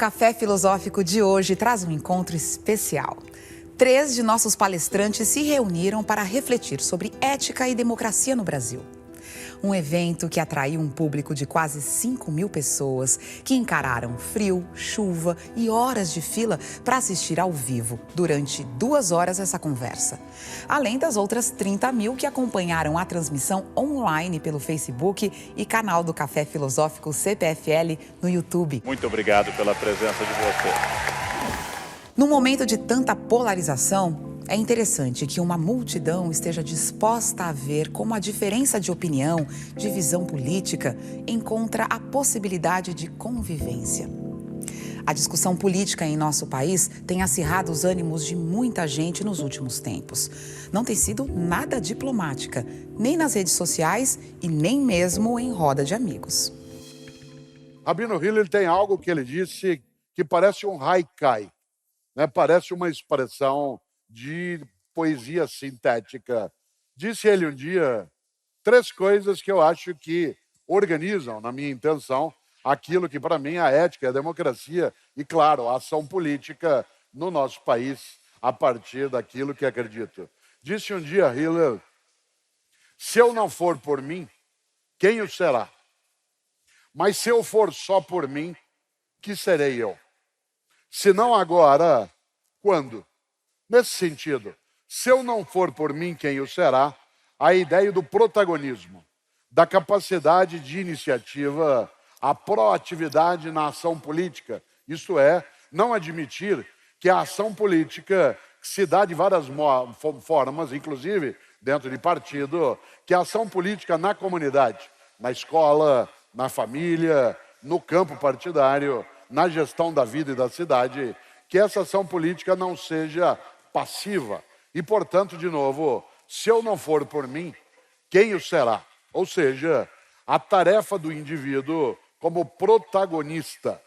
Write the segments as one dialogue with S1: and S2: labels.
S1: Café Filosófico de hoje traz um encontro especial. 3 de nossos palestrantes se reuniram para refletir sobre ética e democracia no Brasil. Um evento que atraiu um público de quase 5.000 pessoas que encararam frio, chuva e horas de fila para assistir ao vivo durante 2 horas essa conversa. Além das outras 30.000 que acompanharam a transmissão online pelo Facebook e canal do Café Filosófico CPFL no YouTube.
S2: Muito obrigado pela presença de você.
S1: Num momento de tanta polarização, é interessante que uma multidão esteja disposta a ver como a diferença de opinião, de visão política, encontra a possibilidade de convivência. A discussão política em nosso país tem acirrado os ânimos de muita gente nos últimos tempos. Não tem sido nada diplomática, nem nas redes sociais e nem mesmo em roda de amigos.
S3: Rabino Hillel tem algo que ele disse que parece um haikai, né? Parece uma expressão de poesia sintética. Disse ele um dia 3 coisas que eu acho que organizam, na minha intenção, aquilo que para mim é a ética, a democracia e, claro, a ação política no nosso país a partir daquilo que acredito. Disse um dia Hillel: se eu não for por mim, quem o será? Mas se eu for só por mim, que serei eu? Se não agora, quando? Nesse sentido, se eu não for por mim, quem o será? A ideia do protagonismo, da capacidade de iniciativa, a proatividade na ação política. Isto é, não admitir que a ação política se dá de várias formas, inclusive dentro de partido, que a ação política na comunidade, na escola, na família, no campo partidário, na gestão da vida e da cidade, que essa ação política não seja passiva. E, portanto, de novo, se eu não for por mim, quem o será? Ou seja, a tarefa do indivíduo como protagonista.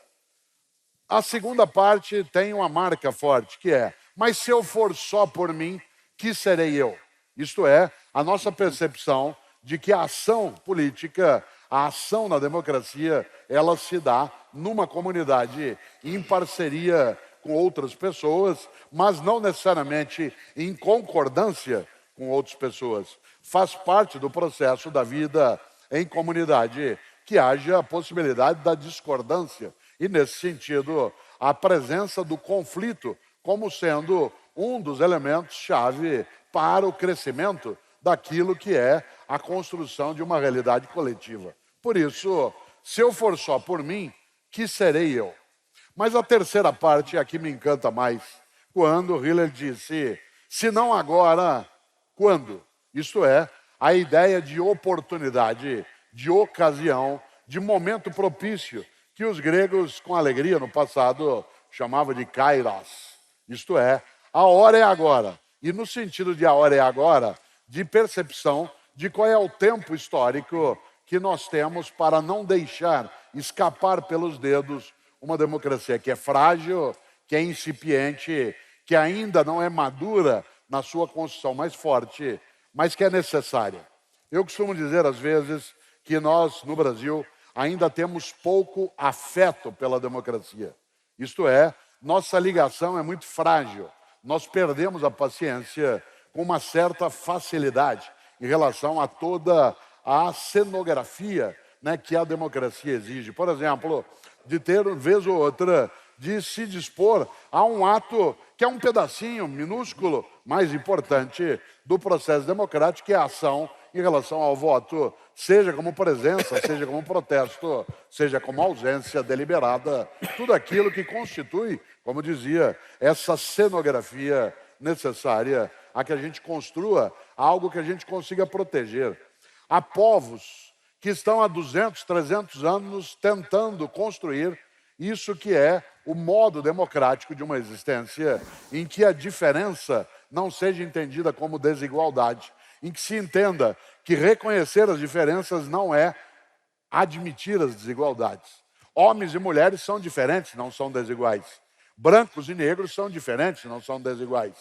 S3: A segunda parte tem uma marca forte, que é: mas se eu for só por mim, que serei eu? Isto é, a nossa percepção de que a ação política, a ação na democracia, ela se dá numa comunidade, em parceria com outras pessoas, mas não necessariamente em concordância com outras pessoas. Faz parte do processo da vida em comunidade que haja a possibilidade da discordância. E, nesse sentido, a presença do conflito como sendo um dos elementos-chave para o crescimento daquilo que é a construção de uma realidade coletiva. Por isso, se eu for só por mim, que serei eu? Mas a terceira parte é a que me encanta mais, quando Hillel disse: se não agora, quando? Isto é, a ideia de oportunidade, de ocasião, de momento propício, que os gregos, com alegria no passado, chamavam de kairos. Isto é, a hora é agora. E no sentido de a hora é agora, de percepção de qual é o tempo histórico que nós temos para não deixar escapar pelos dedos uma democracia que é frágil, que é incipiente, que ainda não é madura na sua construção mais forte, mas que é necessária. Eu costumo dizer, às vezes, que nós, no Brasil, ainda temos pouco afeto pela democracia. Isto é, nossa ligação é muito frágil. Nós perdemos a paciência com uma certa facilidade em relação a toda a cenografia, né, que a democracia exige. Por exemplo, de ter, vez ou outra, de se dispor a um ato que é um pedacinho minúsculo, mais importante, do processo democrático, que é a ação em relação ao voto, seja como presença, seja como protesto, seja como ausência deliberada, tudo aquilo que constitui, como dizia, essa cenografia necessária a que a gente construa algo que a gente consiga proteger. Há povos que estão há 200, 300 anos tentando construir isso que é o modo democrático de uma existência em que a diferença não seja entendida como desigualdade, em que se entenda que reconhecer as diferenças não é admitir as desigualdades. Homens e mulheres são diferentes, não são desiguais. Brancos e negros são diferentes, não são desiguais.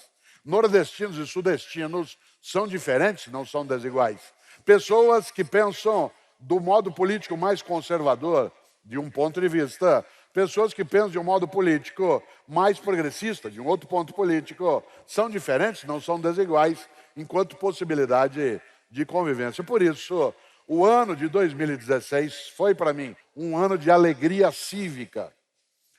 S3: Nordestinos e sudestinos são diferentes, não são desiguais. Pessoas que pensam do modo político mais conservador, de um ponto de vista, pessoas que pensam de um modo político mais progressista, de um outro ponto político, são diferentes, não são desiguais, enquanto possibilidade de convivência. Por isso, o ano de 2016 foi, para mim, um ano de alegria cívica.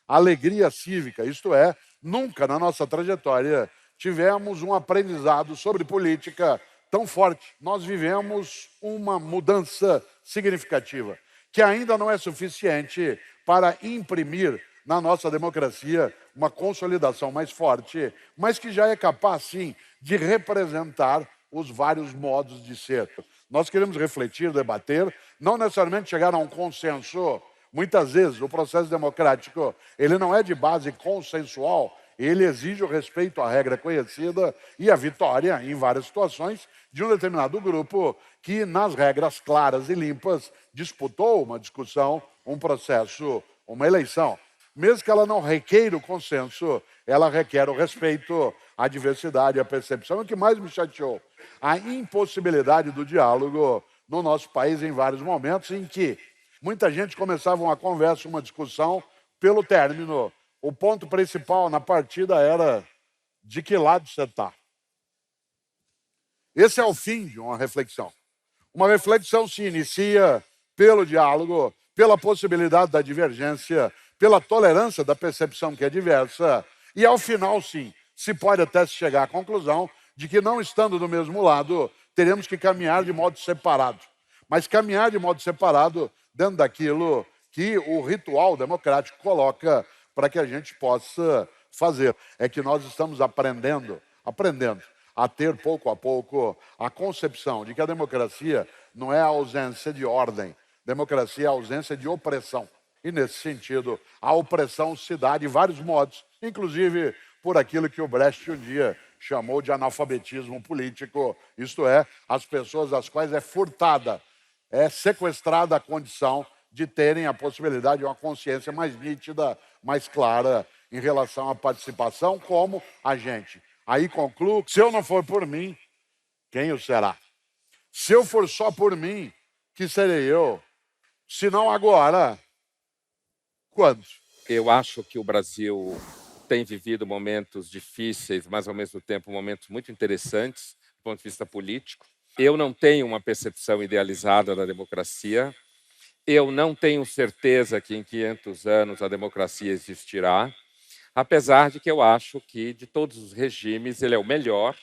S3: Alegria cívica, isto é, nunca na nossa trajetória tivemos um aprendizado sobre política tão forte. Nós vivemos uma mudança significativa, que ainda não é suficiente para imprimir na nossa democracia uma consolidação mais forte, mas que já é capaz, sim, de representar os vários modos de ser. Nós queremos refletir, debater, não necessariamente chegar a um consenso. Muitas vezes o processo democrático ele não é de base consensual, ele exige o respeito à regra conhecida e a vitória, em várias situações, de um determinado grupo que, nas regras claras e limpas, disputou uma discussão, um processo, uma eleição. Mesmo que ela não requeira o consenso, ela requer o respeito, a diversidade, a percepção. E o que mais me chateou? A impossibilidade do diálogo no nosso país em vários momentos em que muita gente começava uma conversa, uma discussão pelo término. O ponto principal na partida era de que lado você está. Esse é o fim de uma reflexão. Uma reflexão se inicia pelo diálogo, pela possibilidade da divergência, pela tolerância da percepção que é diversa, e ao final, sim, se pode até chegar à conclusão de que, não estando do mesmo lado, teremos que caminhar de modo separado. Mas caminhar de modo separado dentro daquilo que o ritual democrático coloca para que a gente possa fazer. É que nós estamos aprendendo a ter, pouco a pouco, a concepção de que a democracia não é a ausência de ordem, democracia é a ausência de opressão. E, nesse sentido, a opressão se dá de vários modos, inclusive por aquilo que o Brecht um dia chamou de analfabetismo político, isto é, as pessoas às quais é furtada, é sequestrada a condição de terem a possibilidade de uma consciência mais nítida, mais clara em relação à participação como agente. Aí concluo que se eu não for por mim, quem o será? Se eu for só por mim, que serei eu? Se não agora, quando?
S4: Eu acho que o Brasil tem vivido momentos difíceis, mas ao mesmo tempo momentos muito interessantes do ponto de vista político. Eu não tenho uma percepção idealizada da democracia. Eu não tenho certeza que em 500 anos a democracia existirá, apesar de que eu acho que de todos os regimes ele é o melhor,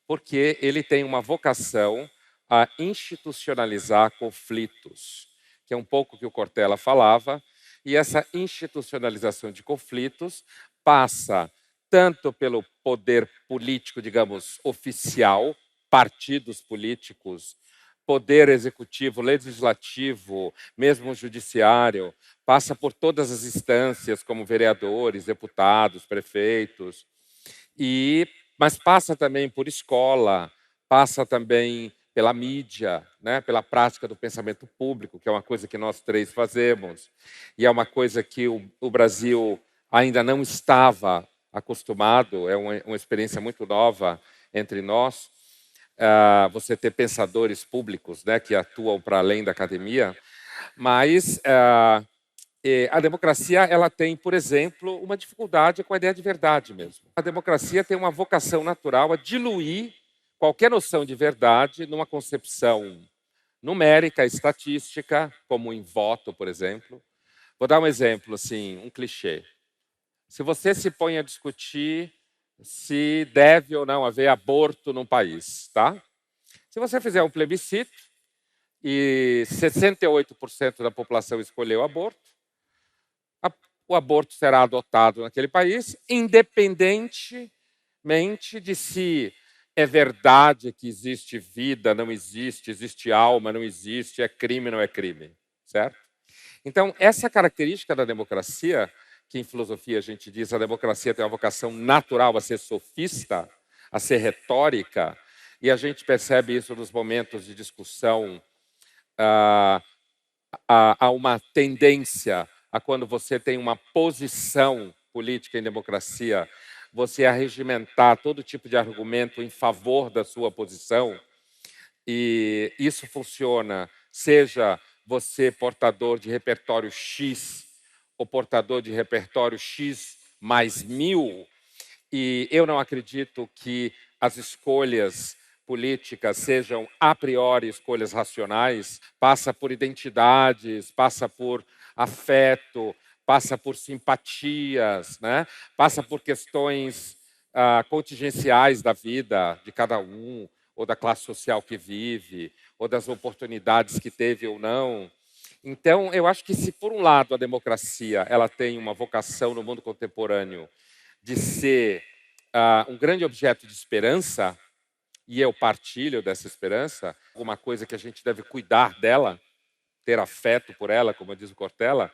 S4: porque ele tem uma vocação a institucionalizar conflitos, que é um pouco o que o Cortella falava, e essa institucionalização de conflitos passa tanto pelo poder político, digamos, oficial, partidos políticos, poder executivo, legislativo, mesmo o judiciário, passa por todas as instâncias, como vereadores, deputados, prefeitos, mas passa também por escola, passa também pela mídia, né, pela prática do pensamento público, que é uma coisa que nós três fazemos, e é uma coisa que o Brasil ainda não estava acostumado, é uma experiência muito nova entre nós, você ter pensadores públicos, né, que atuam para além da academia, mas a democracia ela tem, por exemplo, uma dificuldade com a ideia de verdade mesmo. A democracia tem uma vocação natural a diluir qualquer noção de verdade numa concepção numérica, estatística, como em voto, por exemplo. Vou dar um exemplo, assim, um clichê. Se você se põe a discutir se deve ou não haver aborto num país, tá? Se você fizer um plebiscito e 68% da população escolheu aborto, o aborto será adotado naquele país, independentemente de se é verdade que existe vida, não existe, existe alma, não existe, é crime, não é crime, certo? Então, essa característica da democracia, que em filosofia a gente diz a democracia tem uma vocação natural a ser sofista, a ser retórica, e a gente percebe isso nos momentos de discussão, há uma tendência a quando você tem uma posição política em democracia, você arregimentar todo tipo de argumento em favor da sua posição, e isso funciona, seja você portador de repertório X o portador de repertório X mais 1000, e eu não acredito que as escolhas políticas sejam a priori escolhas racionais, passa por identidades, passa por afeto, passa por simpatias, né? Passa por questões contingenciais da vida de cada um, ou da classe social que vive, ou das oportunidades que teve ou não. Então, eu acho que se por um lado a democracia ela tem uma vocação no mundo contemporâneo de ser um grande objeto de esperança, e eu partilho dessa esperança, uma coisa que a gente deve cuidar dela, ter afeto por ela, como diz o Cortella,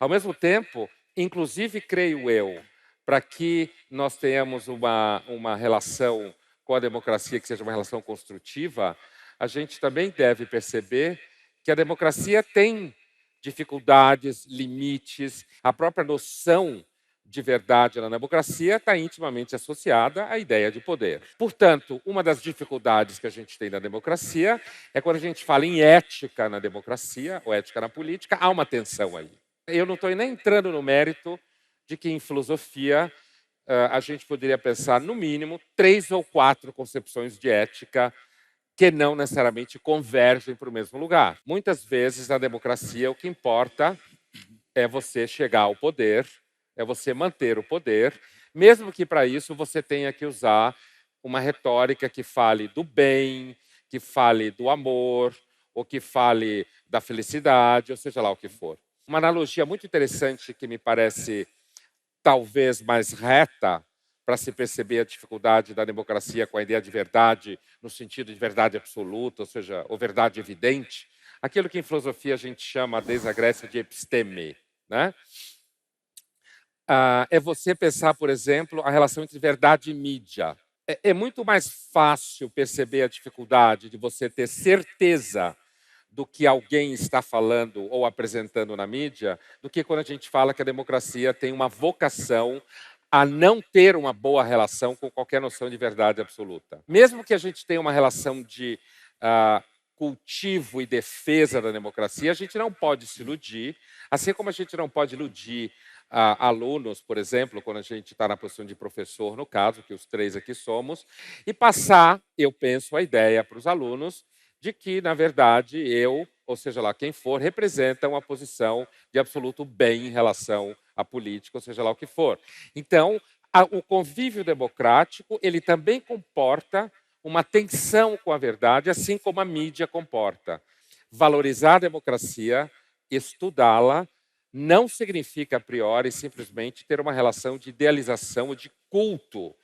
S4: ao mesmo tempo, inclusive, creio eu, para que nós tenhamos uma relação com a democracia que seja uma relação construtiva, a gente também deve perceber que a democracia tem dificuldades, limites, a própria noção de verdade na democracia está intimamente associada à ideia de poder. Portanto, uma das dificuldades que a gente tem na democracia é quando a gente fala em ética na democracia, ou ética na política, há uma tensão aí. Eu não estou nem entrando no mérito de que em filosofia a gente poderia pensar, no mínimo, 3 ou 4 concepções de ética que não necessariamente convergem para o mesmo lugar. Muitas vezes, na democracia, o que importa é você chegar ao poder, é você manter o poder, mesmo que para isso você tenha que usar uma retórica que fale do bem, que fale do amor, ou que fale da felicidade, ou seja lá o que for. Uma analogia muito interessante que me parece talvez mais reta para se perceber a dificuldade da democracia com a ideia de verdade, no sentido de verdade absoluta, ou seja, ou verdade evidente, aquilo que em filosofia a gente chama desde a Grécia de episteme, né? É você pensar, por exemplo, a relação entre verdade e mídia. É muito mais fácil perceber a dificuldade de você ter certeza do que alguém está falando ou apresentando na mídia, do que quando a gente fala que a democracia tem uma vocação a não ter uma boa relação com qualquer noção de verdade absoluta. Mesmo que a gente tenha uma relação de cultivo e defesa da democracia, a gente não pode se iludir, assim como a gente não pode iludir alunos, por exemplo, quando a gente está na posição de professor, no caso, que os 3 aqui somos, e passar, eu penso, a ideia para os alunos de que, na verdade, eu, ou seja lá quem for, representa uma posição de absoluto bem em relação à política, ou seja lá o que for. Então, o convívio democrático, ele também comporta uma tensão com a verdade, assim como a mídia comporta. Valorizar a democracia, estudá-la, não significa, a priori, simplesmente ter uma relação de idealização ou de culto,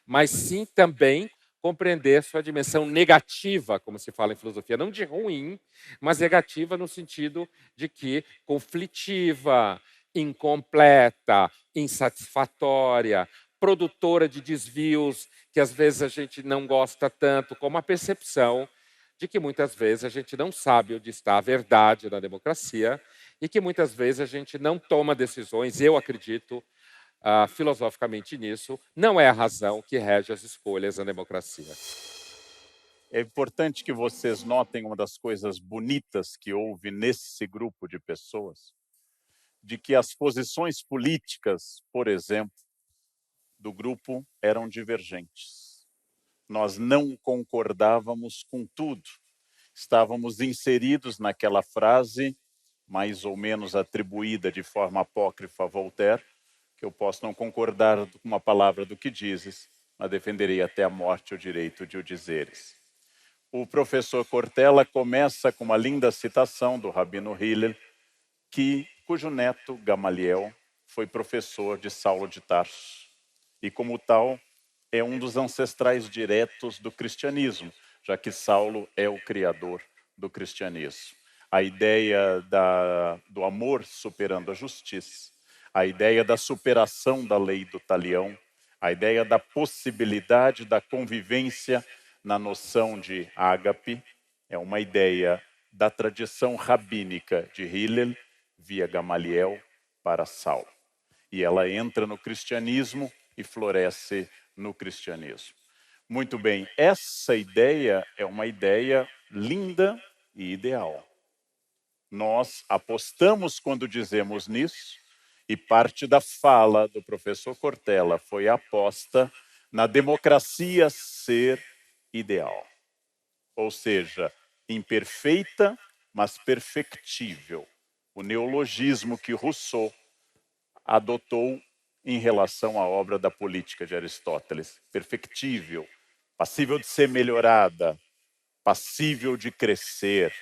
S4: mas sim também compreender sua dimensão negativa, como se fala em filosofia, não de ruim, mas negativa no sentido de que conflitiva, incompleta, insatisfatória, produtora de desvios que às vezes a gente não gosta tanto, como a percepção de que muitas vezes a gente não sabe onde está a verdade na democracia e que muitas vezes a gente não toma decisões, eu acredito, filosoficamente nisso, não é a razão que rege as escolhas na democracia.
S5: É importante que vocês notem uma das coisas bonitas que houve nesse grupo de pessoas, de que as posições políticas, por exemplo, do grupo eram divergentes. Nós não concordávamos com tudo. Estávamos inseridos naquela frase, mais ou menos atribuída de forma apócrifa a Voltaire, que eu posso não concordar com uma palavra do que dizes, mas defenderei até a morte o direito de o dizeres. O professor Cortella começa com uma linda citação do Rabino Hillel, cujo neto, Gamaliel, foi professor de Saulo de Tarso. E, como tal, é um dos ancestrais diretos do cristianismo, já que Saulo é o criador do cristianismo. A ideia do amor superando a justiça, a ideia da superação da lei do talião, a ideia da possibilidade da convivência na noção de ágape, é uma ideia da tradição rabínica de Hillel, via Gamaliel, para Saulo. E ela entra no cristianismo e floresce no cristianismo. Muito bem, essa ideia é uma ideia linda e ideal. Nós apostamos quando dizemos nisso, E parte da fala do professor Cortella foi aposta na democracia ser ideal. Ou seja, imperfeita, mas perfectível. O neologismo que Rousseau adotou em relação à obra da Política de Aristóteles. Perfectível, passível de ser melhorada, passível de crescer.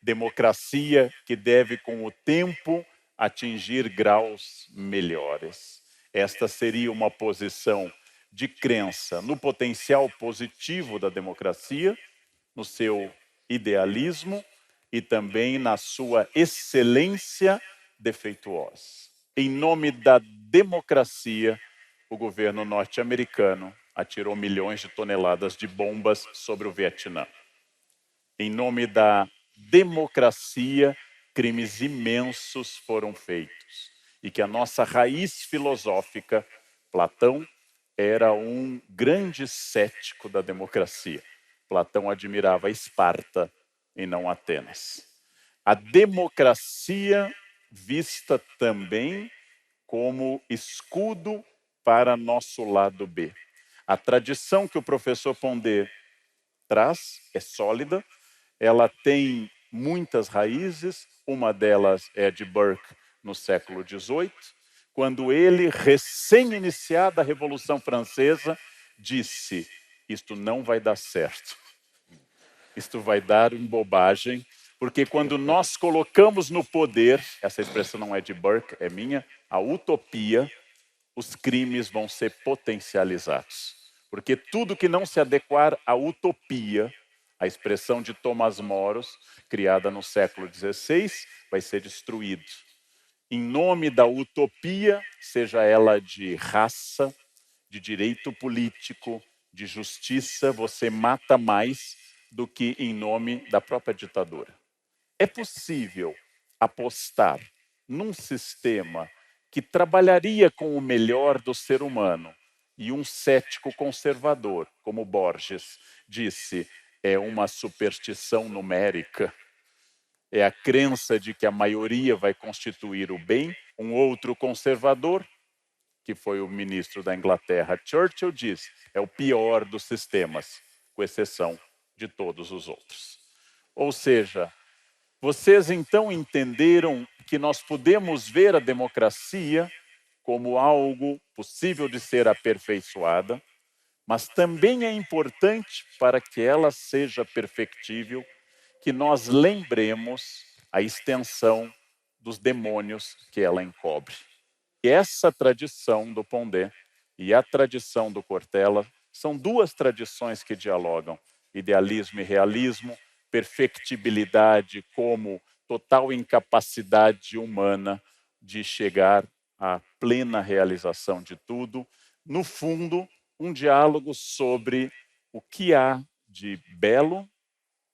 S5: Democracia que deve, com o tempo, atingir graus melhores. Esta seria uma posição de crença no potencial positivo da democracia, no seu idealismo e também na sua excelência defeituosa. Em nome da democracia, o governo norte-americano atirou milhões de toneladas de bombas sobre o Vietnã. Em nome da democracia, crimes imensos foram feitos. E que a nossa raiz filosófica, Platão, era um grande cético da democracia. Platão admirava Esparta e não Atenas. A democracia vista também como escudo para nosso lado B. A tradição que o professor Pondé traz é sólida, ela tem muitas raízes, uma delas é de Burke no século XVIII, quando ele, recém-iniciada a Revolução Francesa, disse: isto não vai dar certo, isto vai dar uma bobagem, porque quando nós colocamos no poder, essa expressão não é de Burke, é minha, a utopia, os crimes vão ser potencializados. Porque tudo que não se adequar à utopia, a expressão de Tomás Moros, criada no século XVI, vai ser destruído. Em nome da utopia, seja ela de raça, de direito político, de justiça, você mata mais do que em nome da própria ditadura. É possível apostar num sistema que trabalharia com o melhor do ser humano, e um cético conservador, como Borges, disse, é uma superstição numérica. É a crença de que a maioria vai constituir o bem. Um outro conservador, que foi o ministro da Inglaterra, Churchill, disse, é o pior dos sistemas, com exceção de todos os outros. Ou seja, vocês então entenderam que nós podemos ver a democracia como algo possível de ser aperfeiçoada, mas também é importante, para que ela seja perfectível, que nós lembremos a extensão dos demônios que ela encobre. E essa tradição do Pondé e a tradição do Cortella são duas tradições que dialogam: idealismo e realismo, perfectibilidade como total incapacidade humana de chegar à plena realização de tudo. No fundo, um diálogo sobre o que há de belo,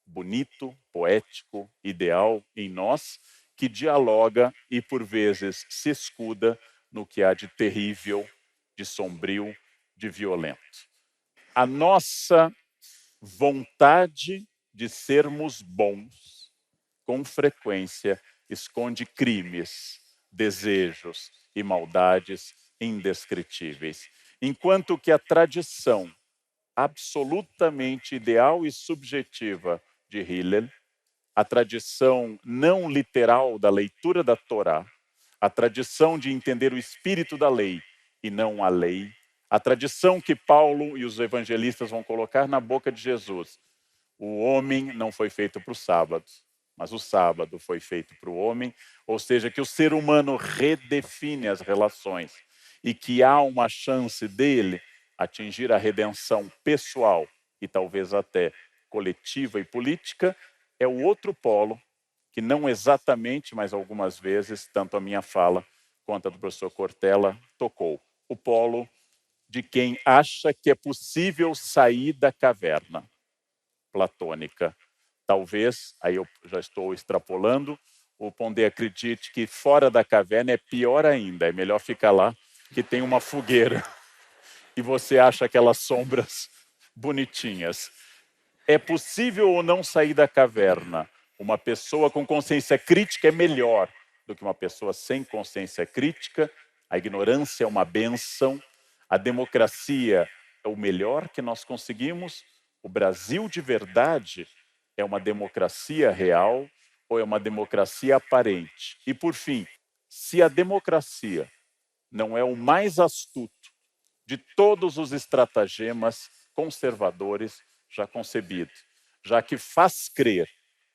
S5: bonito, poético, ideal em nós, que dialoga e, por vezes, se escuda no que há de terrível, de sombrio, de violento. A nossa vontade de sermos bons, com frequência, esconde crimes, desejos e maldades indescritíveis. Enquanto que a tradição absolutamente ideal e subjetiva de Hillel, a tradição não literal da leitura da Torá, a tradição de entender o espírito da lei e não a lei, a tradição que Paulo e os evangelistas vão colocar na boca de Jesus. O homem não foi feito para o sábado, mas o sábado foi feito para o homem, ou seja, que o ser humano redefine as relações e que há uma chance dele atingir a redenção pessoal e talvez até coletiva e política, é o outro polo que não exatamente, mas algumas vezes, tanto a minha fala quanto a do professor Cortella tocou. O polo de quem acha que é possível sair da caverna platônica. Talvez, aí eu já estou extrapolando, o Pondé acredite que fora da caverna é pior ainda, é melhor ficar lá, que tem uma fogueira, e você acha aquelas sombras bonitinhas. É possível ou não sair da caverna? Uma pessoa com consciência crítica é melhor do que uma pessoa sem consciência crítica, A ignorância é uma bênção, a democracia é o melhor que nós conseguimos. O Brasil de verdade é uma democracia real ou é uma democracia aparente? E, por fim, se a democracia não é o mais astuto de todos os estratagemas conservadores já concebidos, já que faz crer,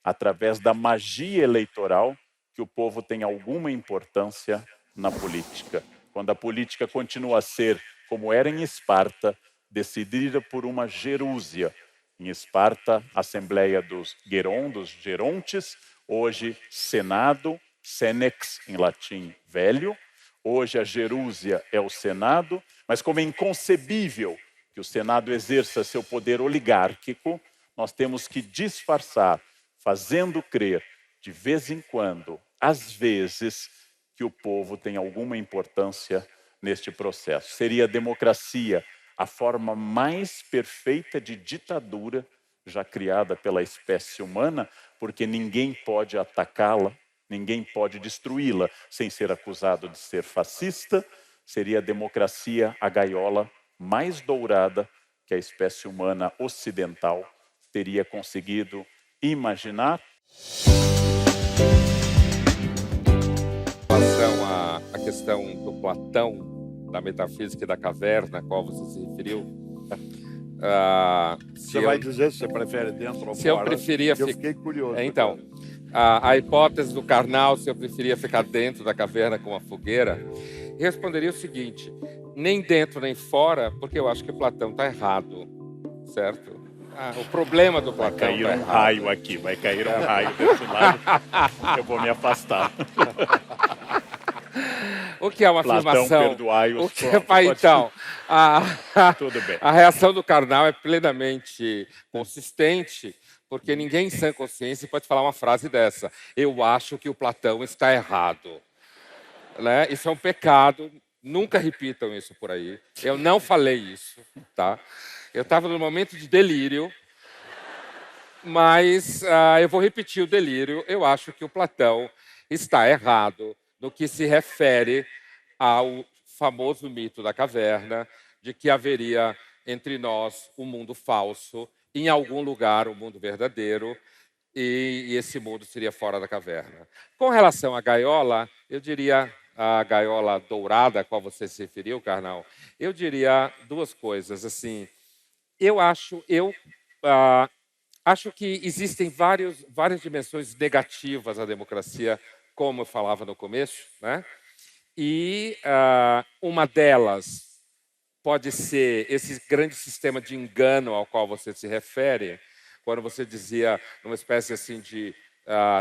S5: através da magia eleitoral, que o povo tem alguma importância na política. Quando a política continua a ser, como era em Esparta, decidida por uma gerúsia. Em Esparta, Assembleia dos Gerontes, hoje Senado, Senex em latim velho. Hoje a gerúsia é o Senado, mas como é inconcebível que o Senado exerça seu poder oligárquico, nós temos que disfarçar, fazendo crer, de vez em quando, às vezes, que o povo tem alguma importância neste processo. Seria a democracia a forma mais perfeita de ditadura já criada pela espécie humana, porque ninguém pode atacá-la, ninguém pode destruí-la sem ser acusado de ser fascista. Seria a democracia a gaiola mais dourada que a espécie humana ocidental teria conseguido imaginar.
S4: Em relação à questão do Platão, da metafísica e da caverna, a qual você se referiu,
S3: Você vai dizer se você prefere dentro ou fora?
S4: Se eu preferia...
S3: Eu fiquei curioso.
S4: Então, a hipótese do Karnal, se eu preferia ficar dentro da caverna com uma fogueira, eu responderia o seguinte: nem dentro nem fora, porque eu acho que Platão está errado, certo? O problema do Platão
S5: Vai cair
S4: tá
S5: um
S4: errado.
S5: raio aqui, vai cair um raio desse lado, eu vou me afastar.
S4: O que é uma
S5: Platão,
S4: afirmação?
S5: perdoai os
S4: Então,
S5: Tudo bem.
S4: a reação do Karnal é plenamente consistente, porque ninguém em sã consciência pode falar uma frase dessa: eu acho que o Platão está errado. Né? Isso é um pecado, nunca repitam isso por aí. Eu não falei isso, tá? Eu estava num momento de delírio, mas eu vou repetir o delírio. Eu acho que o Platão está errado no que se refere ao famoso mito da caverna, de que haveria entre nós um mundo falso, em algum lugar um mundo verdadeiro, e esse mundo seria fora da caverna. Com relação à gaiola, eu diria, a gaiola dourada a qual você se referiu, Karnal, eu diria duas coisas. Assim, eu acho que existem várias dimensões negativas à democracia, como eu falava no começo, né? E uma delas pode ser esse grande sistema de engano ao qual você se refere, quando você dizia uma espécie assim de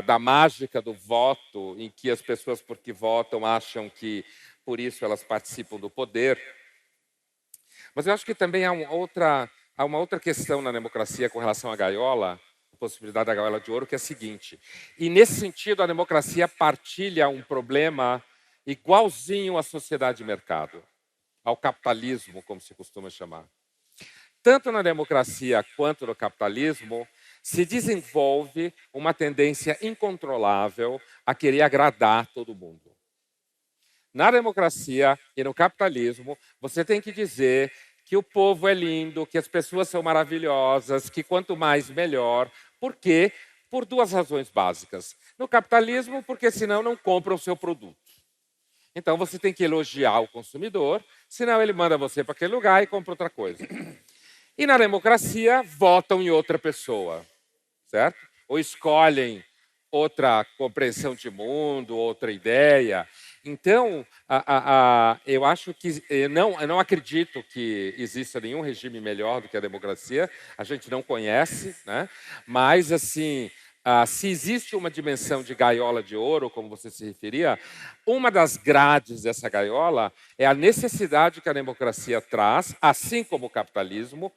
S4: da mágica do voto, em que as pessoas, porque votam, acham que por isso elas participam do poder. Mas eu acho que também há uma outra questão na democracia com relação à gaiola, a possibilidade da gaiola de ouro, que é a seguinte: e nesse sentido a democracia partilha um problema igualzinho à sociedade de mercado, ao capitalismo, como se costuma chamar. Tanto na democracia quanto no capitalismo, se desenvolve uma tendência incontrolável a querer agradar todo mundo. Na democracia e no capitalismo, você tem que dizer que o povo é lindo, que as pessoas são maravilhosas, que quanto mais melhor. Por quê? Por duas razões básicas. No capitalismo, porque senão não compram o seu produto. Então você tem que elogiar o consumidor, senão ele manda você para aquele lugar e compra outra coisa. E na democracia, votam em outra pessoa, certo? Ou escolhem outra compreensão de mundo, outra ideia. Então, eu acho que eu não acredito que exista nenhum regime melhor do que a democracia. A gente não conhece, né? Mas assim, se existe uma dimensão de gaiola de ouro, como você se referia, uma das grades dessa gaiola é a necessidade que a democracia traz, assim como o capitalismo,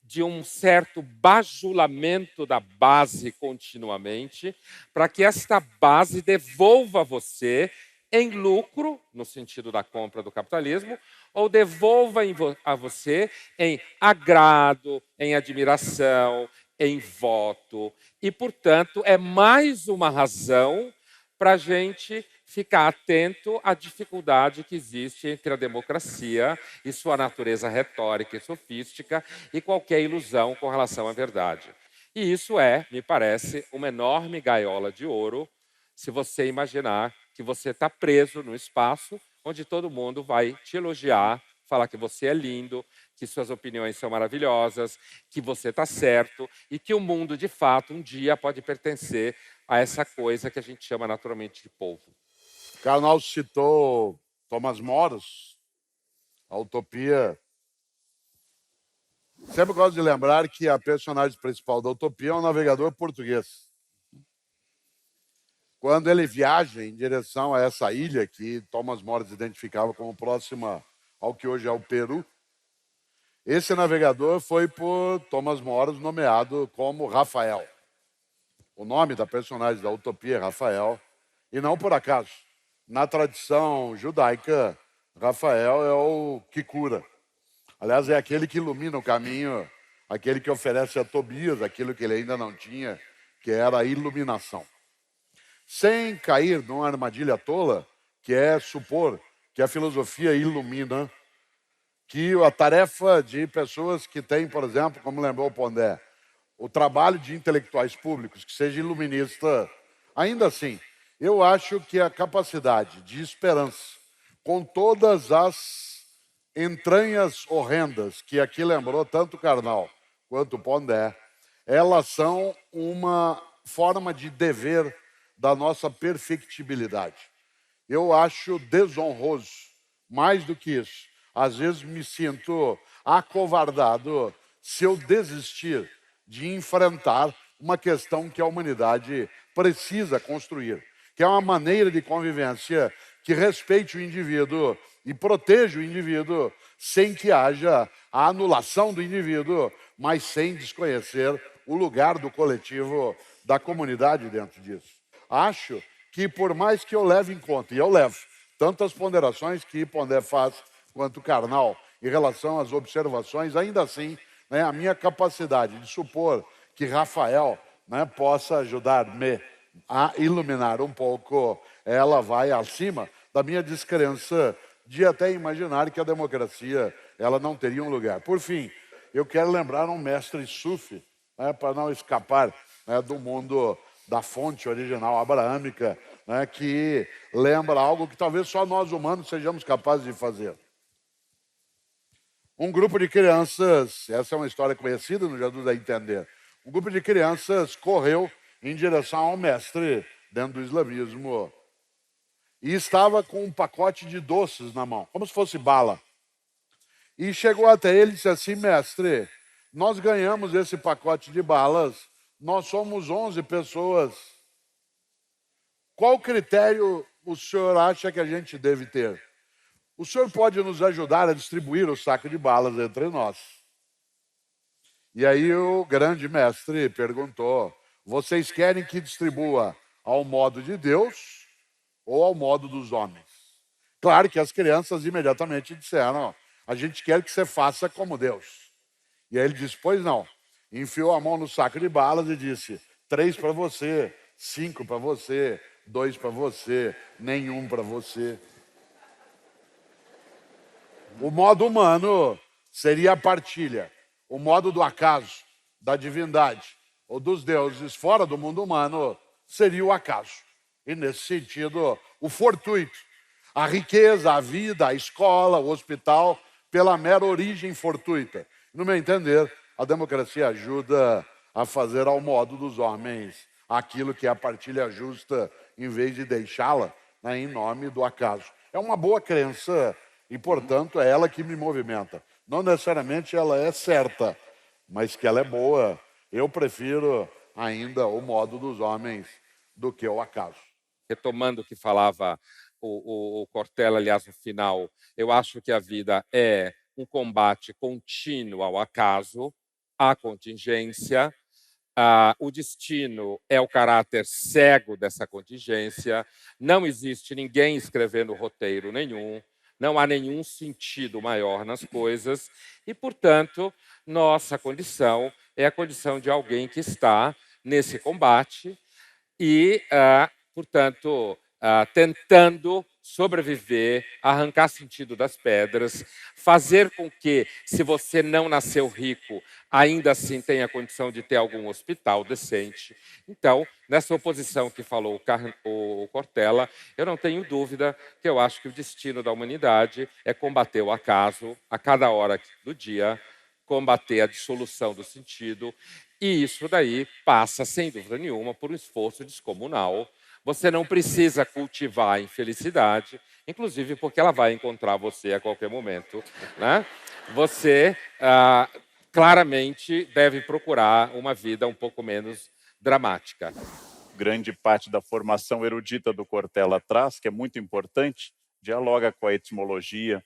S4: de um certo bajulamento da base continuamente, para que esta base devolva a você em lucro, no sentido da compra do capitalismo, ou devolva a você em agrado, em admiração, em voto. E, portanto, é mais uma razão para a gente ficar atento à dificuldade que existe entre a democracia e sua natureza retórica e sofística e qualquer ilusão com relação à verdade. E isso é, me parece, uma enorme gaiola de ouro, se você imaginar que você está preso no espaço onde todo mundo vai te elogiar, falar que você é lindo, que suas opiniões são maravilhosas, que você está certo e que o mundo, de fato, um dia pode pertencer a essa coisa que a gente chama naturalmente de povo.
S3: Karnal citou Thomas Moros, a Utopia. Sempre gosto de lembrar que a personagem principal da Utopia é um navegador português. Quando ele viaja em direção a essa ilha que Thomas Moros identificava como próxima ao que hoje é o Peru, esse navegador foi por Thomas Moros nomeado como Rafael. O nome da personagem da Utopia é Rafael, e não por acaso. Na tradição judaica, Rafael é o que cura. Aliás, é aquele que ilumina o caminho, aquele que oferece a Tobias aquilo que ele ainda não tinha, que era a iluminação. Sem cair numa armadilha tola, que é supor que a filosofia ilumina, que a tarefa de pessoas que têm, por exemplo, como lembrou o Pondé, o trabalho de intelectuais públicos, que seja iluminista, ainda assim, eu acho que a capacidade de esperança, com todas as entranhas horrendas que aqui lembrou tanto o Karnal quanto o Pondé, elas são uma forma de dever da nossa perfectibilidade. Eu acho desonroso, mais do que isso. Às vezes me sinto acovardado se eu desistir de enfrentar uma questão que a humanidade precisa construir, que é uma maneira de convivência que respeite o indivíduo e proteja o indivíduo sem que haja a anulação do indivíduo, mas sem desconhecer o lugar do coletivo, da comunidade dentro disso. Acho que por mais que eu leve em conta, e eu levo, tanto as ponderações que Pondé faz quanto o Karnal em relação às observações, ainda assim, né, a minha capacidade de supor que Rafael, né, possa ajudar-me a iluminar um pouco, ela vai acima da minha descrença de até imaginar que a democracia ela não teria um lugar. Por fim, eu quero lembrar um mestre sufi, né, para não escapar, né, do mundo da fonte original abraâmica, né, que lembra algo que talvez só nós humanos sejamos capazes de fazer. Um grupo de crianças, essa é uma história conhecida, não já dá a entender. Um grupo de crianças correu em direção ao mestre dentro do islamismo e estava com um pacote de doces na mão, como se fosse bala. E chegou até ele e disse assim: mestre, nós ganhamos esse pacote de balas, nós somos 11 pessoas. Qual critério o senhor acha que a gente deve ter? O senhor pode nos ajudar a distribuir o saco de balas entre nós? E aí o grande mestre perguntou: vocês querem que distribua ao modo de Deus ou ao modo dos homens? Claro que as crianças imediatamente disseram: a gente quer que você faça como Deus. E aí ele disse: pois não. Enfiou a mão no saco de balas e disse: 3 para você, 5 para você, 2 para você, nenhum para você. O modo humano seria a partilha. O modo do acaso, da divindade ou dos deuses fora do mundo humano seria o acaso. E nesse sentido, o fortuito, a riqueza, a vida, a escola, o hospital, pela mera origem fortuita. No meu entender, a democracia ajuda a fazer ao modo dos homens aquilo que é a partilha justa, em vez de deixá-la, né, em nome do acaso. É uma boa crença e, portanto, é ela que me movimenta. Não necessariamente ela é certa, mas que ela é boa. Eu prefiro ainda o modo dos homens do que o acaso.
S4: Retomando o que falava o Cortella, aliás, no final, eu acho que a vida é um combate contínuo ao acaso, à contingência. O destino é o caráter cego dessa contingência. Não existe ninguém escrevendo roteiro nenhum. Não há nenhum sentido maior nas coisas e, portanto, nossa condição é a condição de alguém que está nesse combate e portanto, tentando sobreviver, arrancar sentido das pedras, fazer com que, se você não nasceu rico, ainda assim tenha condição de ter algum hospital decente. Então, nessa oposição que falou o Cortella, eu não tenho dúvida que eu acho que o destino da humanidade é combater o acaso a cada hora do dia, combater a dissolução do sentido, e isso daí passa, sem dúvida nenhuma, por um esforço descomunal. Você não precisa cultivar a infelicidade, inclusive porque ela vai encontrar você a qualquer momento, né? Você claramente deve procurar uma vida um pouco menos dramática.
S5: Grande parte da formação erudita do Cortella traz, que é muito importante, dialoga com a etimologia,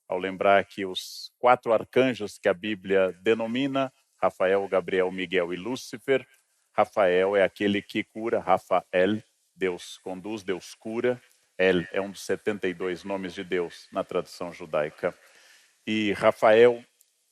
S5: ao lembrar que os 4 arcanjos que a Bíblia denomina, Rafael, Gabriel, Miguel e Lúcifer, Rafael é aquele que cura, Rafael, Deus conduz, Deus cura, El é um dos 72 nomes de Deus na tradição judaica, e Rafael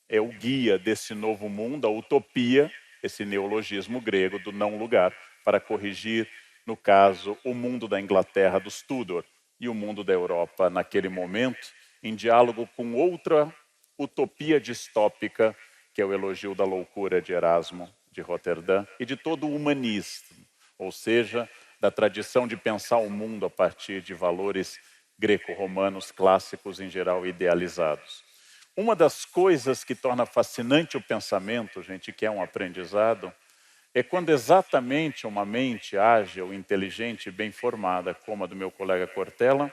S5: é o guia desse novo mundo, a utopia, esse neologismo grego do não lugar, para corrigir, no caso, o mundo da Inglaterra dos Tudor e o mundo da Europa naquele momento, em diálogo com outra utopia distópica, que é o elogio da loucura de Erasmo de Roterdã e de todo o humanismo, ou seja, da tradição de pensar o mundo a partir de valores greco-romanos clássicos, em geral idealizados. Uma das coisas que torna fascinante o pensamento, gente, que é um aprendizado, é quando exatamente uma mente ágil, inteligente e bem formada, como a do meu colega Cortella,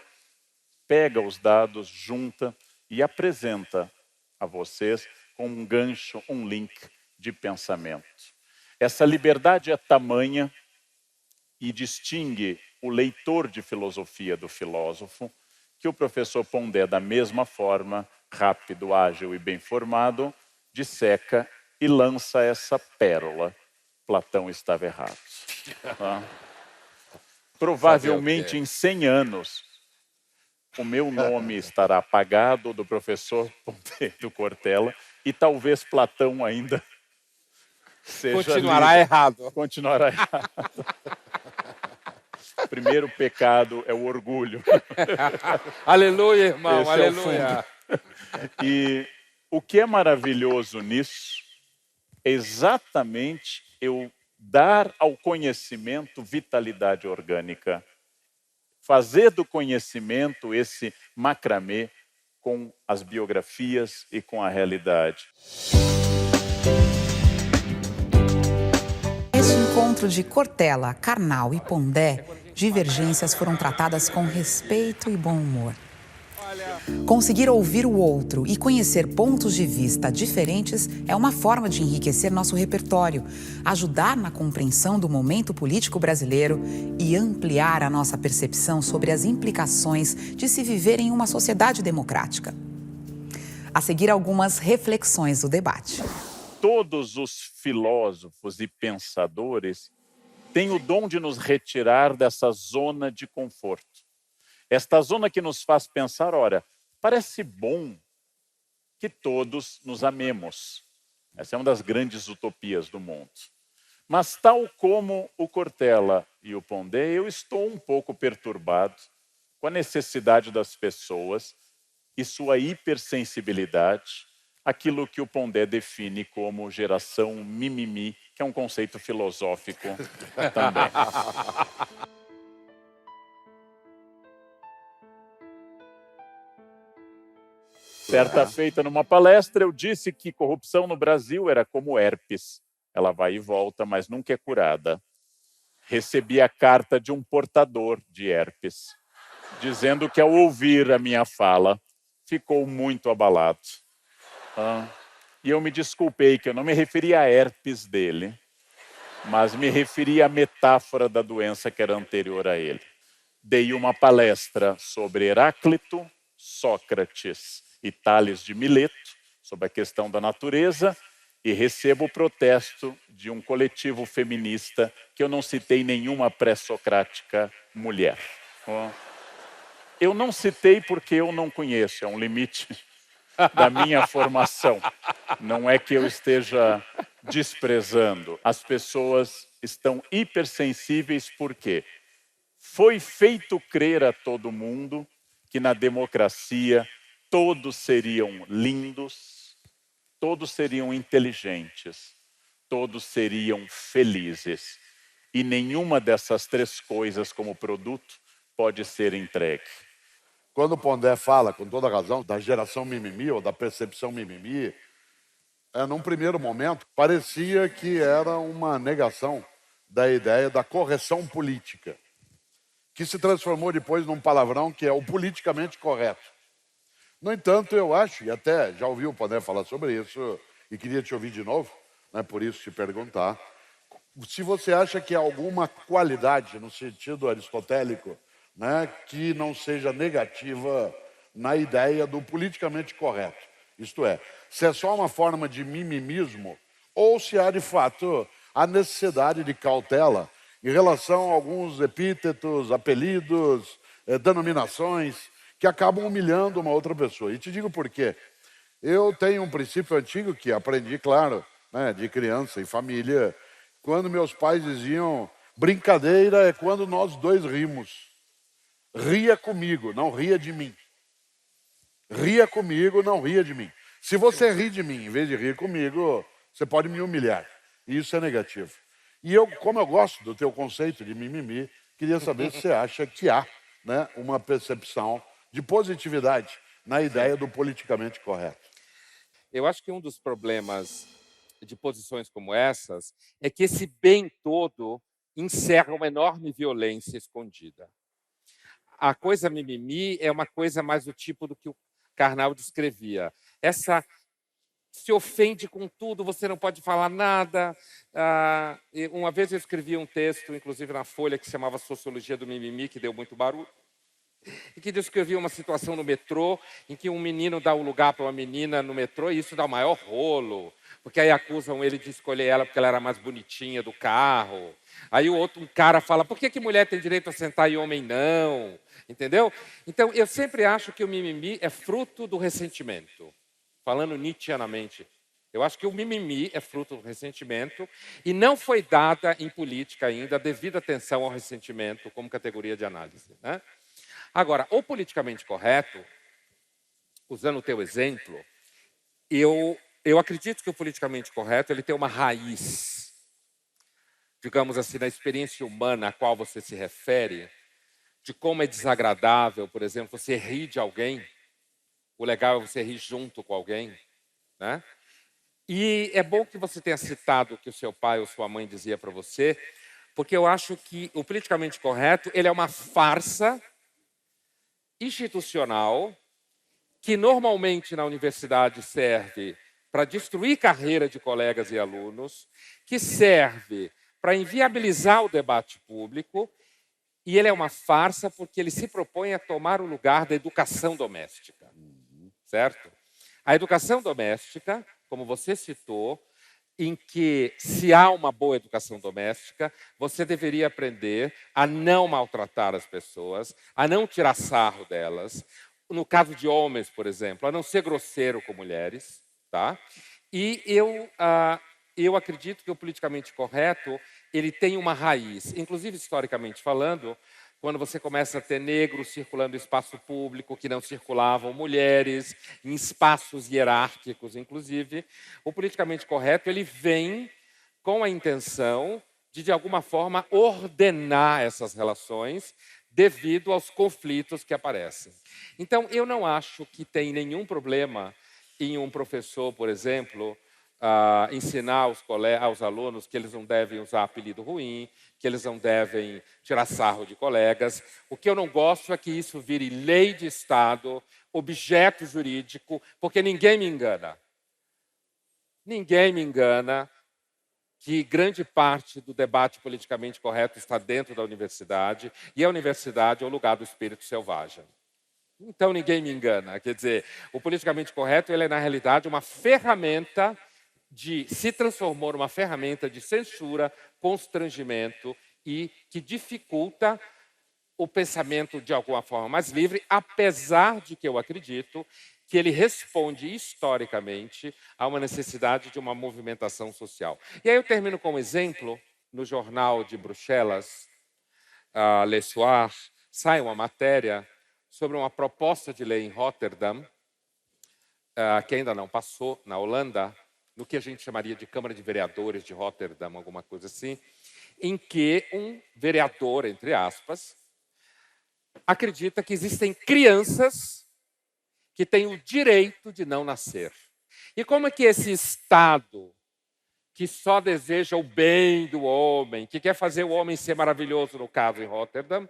S5: pega os dados, junta e apresenta a vocês com um gancho, um link de pensamento. Essa liberdade é tamanha e distingue o leitor de filosofia do filósofo, que o professor Pondé, da mesma forma, rápido, ágil e bem formado, disseca e lança essa pérola. Platão estava errado. Tá? Provavelmente em 100 anos, o meu nome estará apagado do professor Pondé do Cortella e talvez Platão ainda seja
S4: Continuará errado.
S5: Continuará errado. O primeiro pecado é o orgulho.
S4: Aleluia, irmão,
S5: Esse
S4: aleluia.
S5: E o que é maravilhoso nisso é exatamente eu dar ao conhecimento vitalidade orgânica. Fazer do conhecimento esse macramê com as biografias e com a realidade.
S1: Neste encontro de Cortella, Karnal e Pondé, divergências foram tratadas com respeito e bom humor. Conseguir ouvir o outro e conhecer pontos de vista diferentes é uma forma de enriquecer nosso repertório, ajudar na compreensão do momento político brasileiro e ampliar a nossa percepção sobre as implicações de se viver em uma sociedade democrática. A seguir, algumas reflexões do debate.
S5: Todos os filósofos e pensadores têm o dom de nos retirar dessa zona de conforto. Esta zona que nos faz pensar, ora, parece bom que todos nos amemos. Essa é uma das grandes utopias do mundo. Mas tal como o Cortella e o Pondé, eu estou um pouco perturbado com a necessidade das pessoas e sua hipersensibilidade, aquilo que o Pondé define como geração mimimi, que é um conceito filosófico também. Certa feita, numa palestra, eu disse que corrupção no Brasil era como herpes. Ela vai e volta, mas nunca é curada. Recebi a carta de um portador de herpes, dizendo que ao ouvir a minha fala, ficou muito abalado. E eu me desculpei, que eu não me referi a herpes dele, mas me referi à metáfora da doença que era anterior a ele. Dei uma palestra sobre Heráclito, Sócrates e Tales de Mileto, sobre a questão da natureza, e recebo o protesto de um coletivo feminista que eu não citei nenhuma pré-socrática mulher. Eu não citei porque eu não conheço, é um limite da minha formação. Não é que eu esteja desprezando. As pessoas estão hipersensíveis porque Foi feito crer a todo mundo que na democracia todos seriam lindos, todos seriam inteligentes, todos seriam felizes. E nenhuma dessas três coisas como produto pode ser entregue.
S3: Quando o Pondé fala, com toda razão, da geração mimimi ou da percepção mimimi, num primeiro momento, parecia que era uma negação da ideia da correção política, que se transformou depois num palavrão que é o politicamente correto. No entanto, eu acho, e até já ouvi o Pondé falar sobre isso, e queria te ouvir de novo, né, por isso te perguntar, se você acha que há alguma qualidade, no sentido aristotélico, né, que não seja negativa na ideia do politicamente correto. Isto é, se é só uma forma de mimimismo, ou se há, de fato, a necessidade de cautela em relação a alguns epítetos, apelidos, denominações, que acabam humilhando uma outra pessoa. E te digo por quê. Eu tenho um princípio antigo que aprendi, claro, né, de criança e família, quando meus pais diziam, brincadeira é quando nós dois rimos. Ria comigo, não ria de mim. Ria comigo, não ria de mim. Se você ri de mim, em vez de rir comigo, você pode me humilhar. E isso é negativo. E eu, como eu gosto do teu conceito de mimimi, queria saber se você acha que há, né, uma percepção de positividade na ideia do politicamente correto.
S4: Eu acho que um dos problemas de posições como essas é que esse bem todo encerra uma enorme violência escondida. A coisa mimimi é uma coisa mais do tipo do que o Karnal descrevia. Essa se ofende com tudo, você não pode falar nada. Uma vez eu escrevi um texto, inclusive na Folha, que se chamava Sociologia do Mimimi, que deu muito barulho, e que descrevia uma situação no metrô em que um menino dá um lugar para uma menina no metrô e isso dá o maior rolo, porque aí acusam ele de escolher ela porque ela era mais bonitinha do carro. Aí um cara fala, por que mulher tem direito a sentar e homem não? Entendeu? Então, eu sempre acho que o mimimi é fruto do ressentimento. Falando nietzscheanamente, eu acho que o mimimi é fruto do ressentimento e não foi dada em política ainda a devida atenção ao ressentimento como categoria de análise, né? Agora, o politicamente correto, usando o teu exemplo, eu acredito que o politicamente correto ele tem uma raiz, digamos assim, na experiência humana a qual você se refere, de como é desagradável, por exemplo, você rir de alguém, o legal é você rir junto com alguém, né? E é bom que você tenha citado o que o seu pai ou sua mãe dizia para você, porque eu acho que o politicamente correto ele é uma farsa institucional que normalmente na universidade serve para destruir carreira de colegas e alunos, que serve para inviabilizar o debate público, e ele é uma farsa porque ele se propõe a tomar o lugar da educação doméstica, certo? A educação doméstica, como você citou, em que, se há uma boa educação doméstica, você deveria aprender a não maltratar as pessoas, a não tirar sarro delas. No caso de homens, por exemplo, a não ser grosseiro com mulheres. Tá? E eu acredito que o politicamente correto ele tem uma raiz, inclusive historicamente falando, quando você começa a ter negros circulando em espaço público que não circulavam, mulheres em espaços hierárquicos, inclusive, o politicamente correto ele vem com a intenção de alguma forma, ordenar essas relações devido aos conflitos que aparecem. Então, eu não acho que tem nenhum problema em um professor, por exemplo, ensinar aos alunos que eles não devem usar apelido ruim, que eles não devem tirar sarro de colegas. O que eu não gosto é que isso vire lei de Estado, objeto jurídico, porque ninguém me engana. Ninguém me engana que grande parte do debate politicamente correto está dentro da universidade, e a universidade é o lugar do espírito selvagem. Então ninguém me engana. Quer dizer, o politicamente correto ele é, na realidade, uma ferramenta se transformou numa ferramenta de censura, constrangimento e que dificulta o pensamento de alguma forma mais livre, apesar de que eu acredito que ele responde historicamente a uma necessidade de uma movimentação social. E aí eu termino com um exemplo no jornal de Bruxelas, Le Soir, sai uma matéria sobre uma proposta de lei em Rotterdam, que ainda não passou na Holanda, no que a gente chamaria de Câmara de Vereadores de Rotterdam, alguma coisa assim, em que um vereador, entre aspas, acredita que existem crianças que têm o direito de não nascer. E como é que esse Estado, que só deseja o bem do homem, que quer fazer o homem ser maravilhoso, no caso em Rotterdam,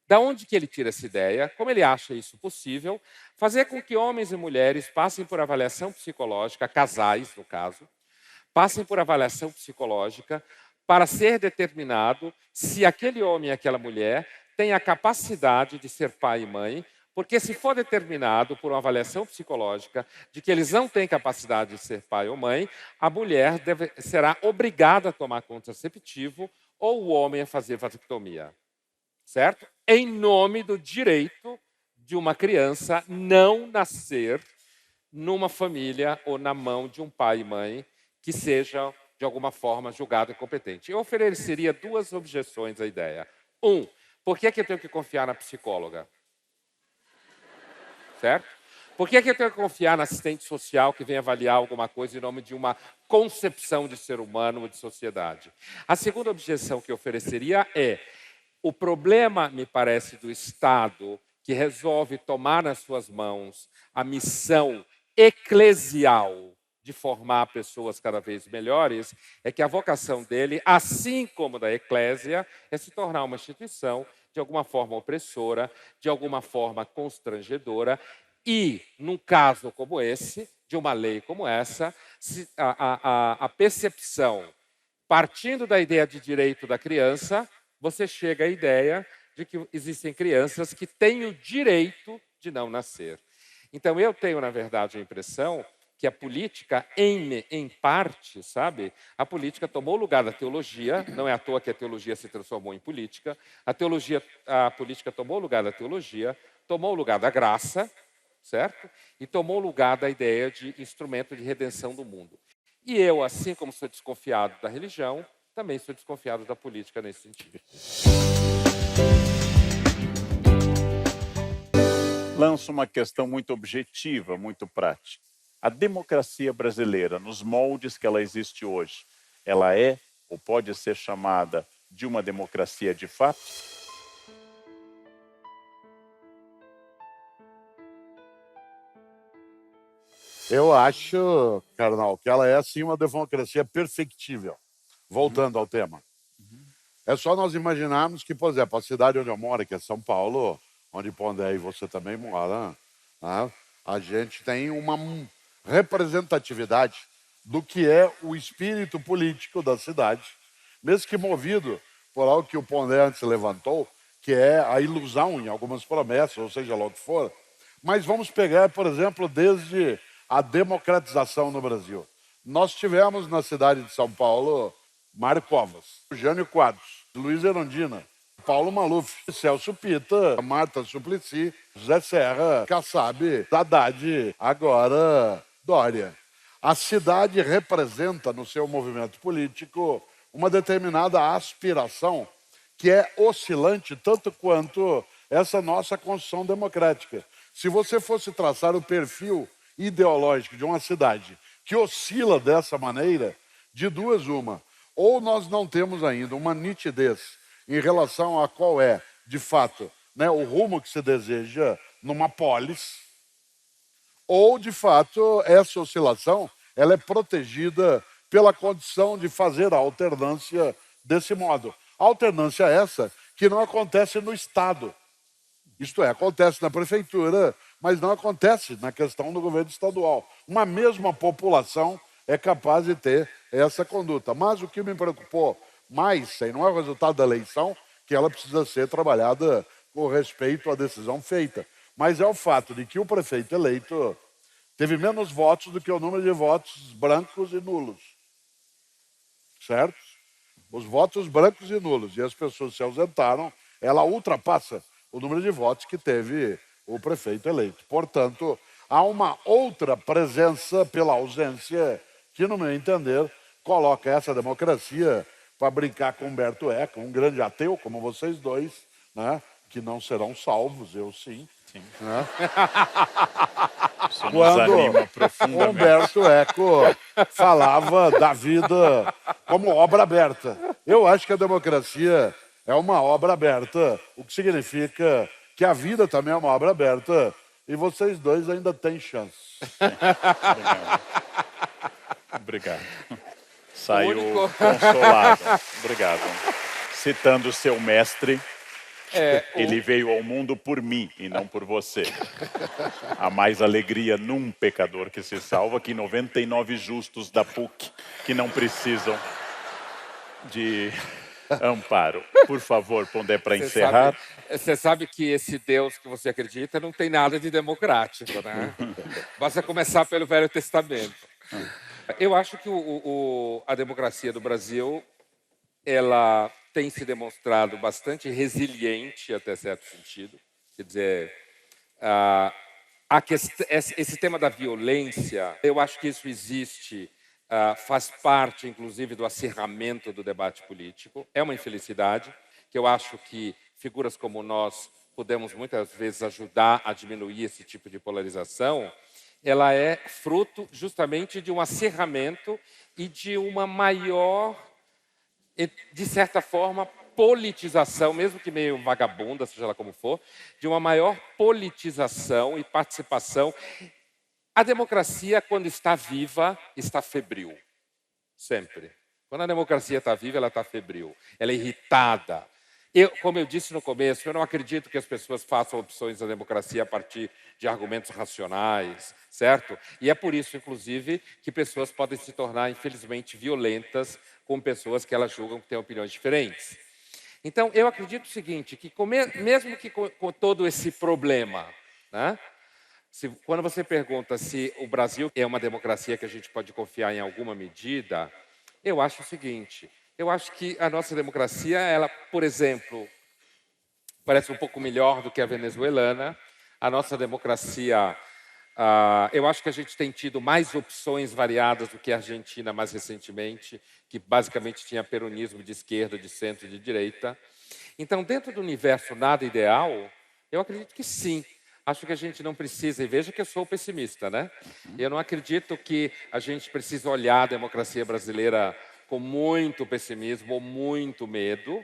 S4: da onde que ele tira essa ideia? Como ele acha isso possível? Fazer com que homens e mulheres passem por avaliação psicológica, casais, no caso, passem por avaliação psicológica para ser determinado se aquele homem e aquela mulher têm a capacidade de ser pai e mãe, porque se for determinado por uma avaliação psicológica de que eles não têm capacidade de ser pai ou mãe, a mulher será obrigada a tomar contraceptivo ou o homem a fazer vasectomia. Certo? Em nome do direito de uma criança não nascer numa família ou na mão de um pai e mãe que seja, de alguma forma, julgado incompetente. Eu ofereceria duas objeções à ideia. Por que eu tenho que confiar na psicóloga? Certo? Por que eu tenho que confiar na assistente social que vem avaliar alguma coisa em nome de uma concepção de ser humano ou de sociedade? A segunda objeção que eu ofereceria é: o problema, me parece, do Estado, que resolve tomar nas suas mãos a missão eclesial de formar pessoas cada vez melhores, é que a vocação dele, assim como da eclésia, é se tornar uma instituição de alguma forma opressora, de alguma forma constrangedora, e, num caso como esse, de uma lei como essa, a percepção, partindo da ideia de direito da criança, você chega à ideia de que existem crianças que têm o direito de não nascer. Então, eu tenho, na verdade, a impressão que a política, em parte, sabe, a política tomou o lugar da teologia, não é à toa que a teologia se transformou em política, a política tomou o lugar da teologia, tomou o lugar da graça, certo? E tomou o lugar da ideia de instrumento de redenção do mundo. E eu, assim como sou desconfiado da religião, também sou desconfiado da política nesse sentido.
S5: Lanço uma questão muito objetiva, muito prática. A democracia brasileira, nos moldes que ela existe hoje, ela é ou pode ser chamada de uma democracia de fato?
S3: Eu acho, Karnal, que ela é sim uma democracia perfectível. Voltando ao tema. É só nós imaginarmos que, por exemplo, a cidade onde eu moro, que é São Paulo, onde Pondé e você também mora, né? A gente tem uma representatividade do que é o espírito político da cidade, mesmo que movido por algo que o Pondé antes levantou, que é a ilusão em algumas promessas, ou seja lá o que for. Mas vamos pegar, por exemplo, desde a democratização no Brasil. Nós tivemos na cidade de São Paulo Mário Covas, Jânio Quadros, Luiz Erundina, Paulo Maluf, Celso Pitta, Marta Suplicy, José Serra, Kassab, Haddad, agora Dória. A cidade representa no seu movimento político uma determinada aspiração que é oscilante tanto quanto essa nossa Constituição democrática. Se você fosse traçar o perfil ideológico de uma cidade que oscila dessa maneira, de duas uma, ou nós não temos ainda uma nitidez em relação a qual é, de fato, né, o rumo que se deseja numa polis, ou, de fato, essa oscilação ela é protegida pela condição de fazer a alternância desse modo. A alternância essa que não acontece no Estado. Isto é, acontece na prefeitura, mas não acontece na questão do governo estadual. Uma mesma população é capaz de ter essa conduta. Mas o que me preocupou mais, e não é o resultado da eleição, que ela precisa ser trabalhada com respeito à decisão feita, mas é o fato de que o prefeito eleito teve menos votos do que o número de votos brancos e nulos. Certo? Os votos brancos e nulos, e as pessoas se ausentaram, ela ultrapassa o número de votos que teve o prefeito eleito. Portanto, há uma outra presença pela ausência que, no meu entender, coloca essa democracia para brincar com Humberto Eco, um grande ateu como vocês dois, né? Que não serão salvos, eu sim. Né?
S5: Isso nos anima profundamente.
S3: Humberto Eco falava da vida como obra aberta. Eu acho que a democracia é uma obra aberta, o que significa que a vida também é uma obra aberta e vocês dois ainda têm chance.
S5: Obrigado. Saiu consolado. Obrigado. Citando o seu mestre, ele veio ao mundo por mim e não por você. Há mais alegria num pecador que se salva que 99 justos da PUC que não precisam de amparo. Por favor, Pondé, para encerrar.
S4: Você sabe que esse Deus que você acredita não tem nada de democrático, né? Basta começar pelo Velho Testamento. Eu acho que a democracia do Brasil, ela tem se demonstrado bastante resiliente até certo sentido. Quer dizer, esse tema da violência, eu acho que isso existe, faz parte, inclusive, do acirramento do debate político. É uma infelicidade, que eu acho que figuras como nós podemos muitas vezes ajudar a diminuir esse tipo de polarização. Ela é fruto justamente de um acirramento e de uma maior, de certa forma, politização, mesmo que meio vagabunda, seja lá como for, de uma maior politização e participação. A democracia, quando está viva, está febril. Sempre. Quando a democracia está viva, ela está febril. Ela é irritada. Como eu disse no começo, eu não acredito que as pessoas façam opções da democracia a partir de argumentos racionais, certo? E é por isso, inclusive, que pessoas podem se tornar, infelizmente, violentas com pessoas que elas julgam que têm opiniões diferentes. Então, eu acredito o seguinte, que mesmo que com todo esse problema, né, quando você pergunta se o Brasil é uma democracia que a gente pode confiar em alguma medida, eu acho o seguinte, eu acho que a nossa democracia, ela, por exemplo, parece um pouco melhor do que a venezuelana. A nossa democracia, eu acho que a gente tem tido mais opções variadas do que a Argentina mais recentemente, que basicamente tinha peronismo de esquerda, de centro e de direita. Então, dentro do universo nada ideal, eu acredito que sim. Acho que a gente não precisa, e veja que eu sou pessimista, né? Eu não acredito que a gente precisa olhar a democracia brasileira com muito pessimismo ou muito medo.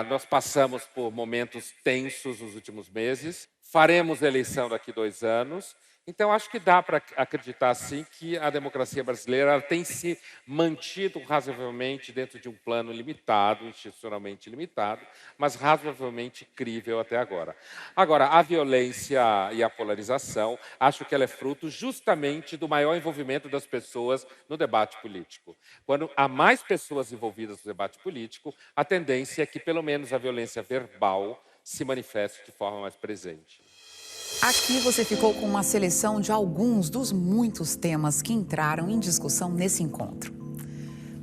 S4: Nós passamos por momentos tensos nos últimos meses. Faremos eleição daqui a 2 anos. Então, acho que dá para acreditar, sim, que a democracia brasileira tem se mantido razoavelmente dentro de um plano limitado, institucionalmente limitado, mas razoavelmente crível até agora. Agora, a violência e a polarização, acho que ela é fruto justamente do maior envolvimento das pessoas no debate político. Quando há mais pessoas envolvidas no debate político, a tendência é que, pelo menos, a violência verbal se manifeste de forma mais presente.
S1: Aqui você ficou com uma seleção de alguns dos muitos temas que entraram em discussão nesse encontro.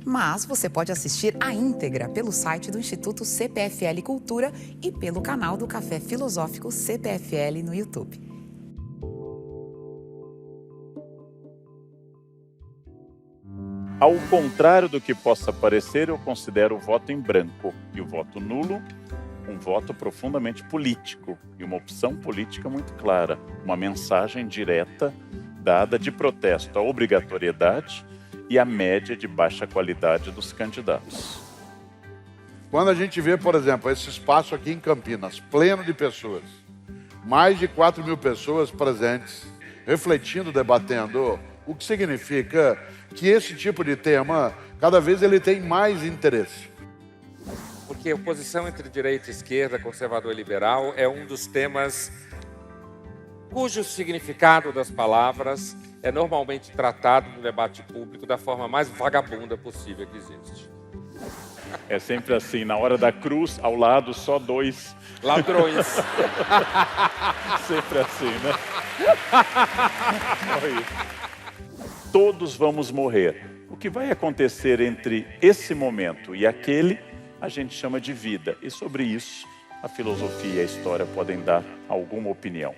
S1: Mas você pode assistir a íntegra pelo site do Instituto CPFL Cultura e pelo canal do Café Filosófico CPFL no YouTube.
S5: Ao contrário do que possa parecer, eu considero o voto em branco e o voto nulo um voto profundamente político e uma opção política muito clara, uma mensagem direta dada de protesto à obrigatoriedade e à média de baixa qualidade dos candidatos.
S3: Quando a gente vê, por exemplo, esse espaço aqui em Campinas, pleno de pessoas, mais de 4.000 pessoas presentes, refletindo, debatendo, o que significa que esse tipo de tema, cada vez ele tem mais interesse.
S4: Porque a oposição entre direita e esquerda, conservador e liberal, é um dos temas cujo significado das palavras é normalmente tratado no debate público da forma mais vagabunda possível que existe.
S5: É sempre assim, na hora da cruz, ao lado, só 2
S4: ladrões.
S5: Sempre assim, né? Todos vamos morrer. O que vai acontecer entre esse momento e aquele, a gente chama de vida. E sobre isso, a filosofia e a história podem dar alguma opinião.